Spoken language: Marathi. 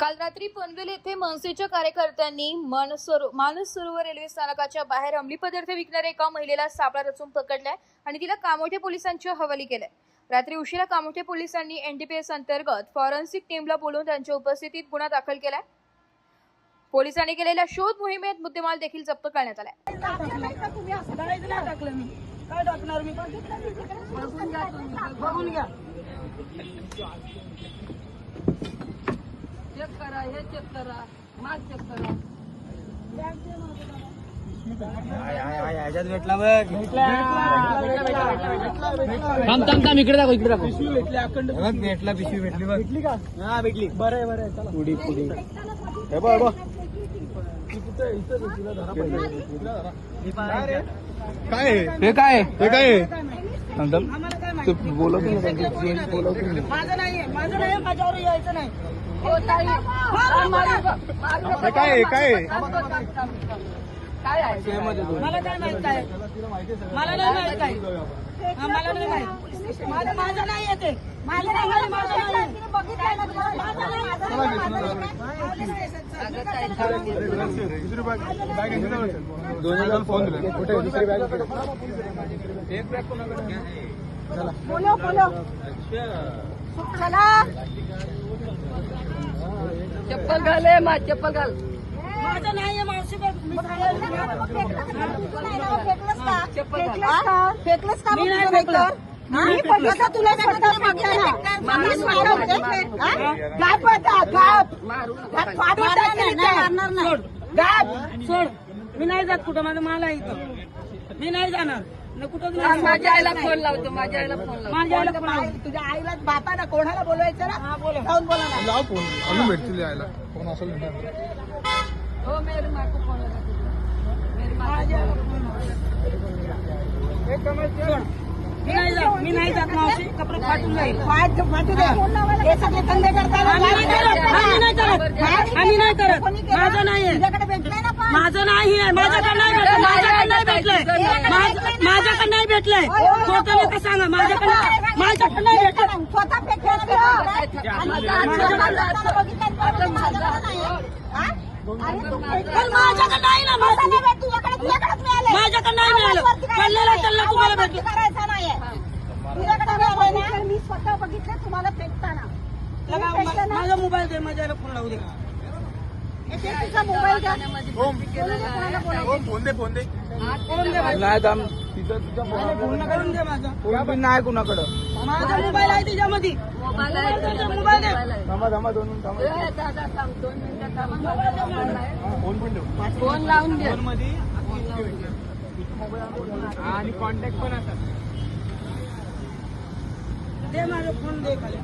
काल रात्री पनवेल येथे मनसेच्या कार्यकर्त्यांनी मानस सरोवर रेल्वे स्थानकाच्या बाहेर अंमली पदार्थ विकणाऱ्या एका महिलेला सापळा रचून पकडलाय आणि तिला कामोठे पोलिसांच्या हवाली केलंय। रात्री उशिरा कामोठे पोलिसांनी एनडीपीएस अंतर्गत फॉरेन्सिक टीमला बोलवून त्यांच्या उपस्थितीत गुन्हा दाखल केलाय। पोलिसांनी केलेल्या शोध मोहिमेत मुद्देमाल देखील जप्त करण्यात आलाय। चेक करा, हे चेक करा, माल चेक करा। ह्याच्यात भेटला बघ, थांब इकडे दाखव, इकडे दाखव। पिशवी भेटली अखंड बघ, भेटला पिशवी भेटली बघ। भेटली का? हा भेटली। बरं आहे, बरं आहे, चला पुढे पुढे हे बघ बघ इथं तुला धरा पडली। काय हे काय हे काय तू बोलत नाही, बोलत नाही। माझं नाही, माझ्यावर यायचं नाही। काय काय काय आहे? मला काय माहित आहे? मला नाही माहित आहे। मला नाही माहित। माझं नाही येते, माझं नाही, माझं नाही। दोन फोन दिले कुठे दुसरी बॅग एक बॅग कोणाकडे बोलो बोलो चला चप्पल घाले, चप्पल घाल। माझं नाहीये मावशी, फेकलंस का? मी नाही फेकलं। तुला सोड, मी नाही जात कुठं, माझा माल आहे इथं, मी नाही जाणार कुठं। माझ्या आईला फोन लावतो, माझ्या आईला फोन लावतो, माझ्या आईला फोन लावतो। तुझ्या आईला बापाला कोणाला बोलवायचं ना? जाऊन बोला ना, लाव फोन, अजून भेटतील यायला फोन असेल। हो मेरे माँ को फोन लगा मी नाही जात मावशी, कपडे फाटून जाईल, फाटू दे। हे सगळे धंदे करतात, आम्ही नाही करत। माझं नाहीये, माझं नाहीये, माझ्याकडे नाही भेटलंय, माझ्याकडे नाही भेटलंय, माझ्याकडे नाही भेटलंय। स्वतः का सांगा, माझ्याकडे नाही भेटलं। पण माझ्याकडे नाही ना, माझ्याकडे नाही मिळालं, पडलेला त्याला तुम्हाला भेटलं करायचं नाही। मी स्वतः बघितलं तुम्हाला फेकताना। माझा मोबाईल दे, माझ्याला फोन लावू दे। मोबाईल द्या, फोन दे, फोन दे, फोन दे। नाही दम तिथं तुझा पूर्ण करून दे माझा फोन पण नाही कुणाकडं। माझा मोबाईल आहे तिच्यामध्ये, मोबाईल दे। थांबा थांबा, 2 मिनिट फोन पण ठेव, फोन लावून दे। फोन मध्ये आणि कॉन्टॅक्ट पण असतात। दे माझा फोन, दे खाली।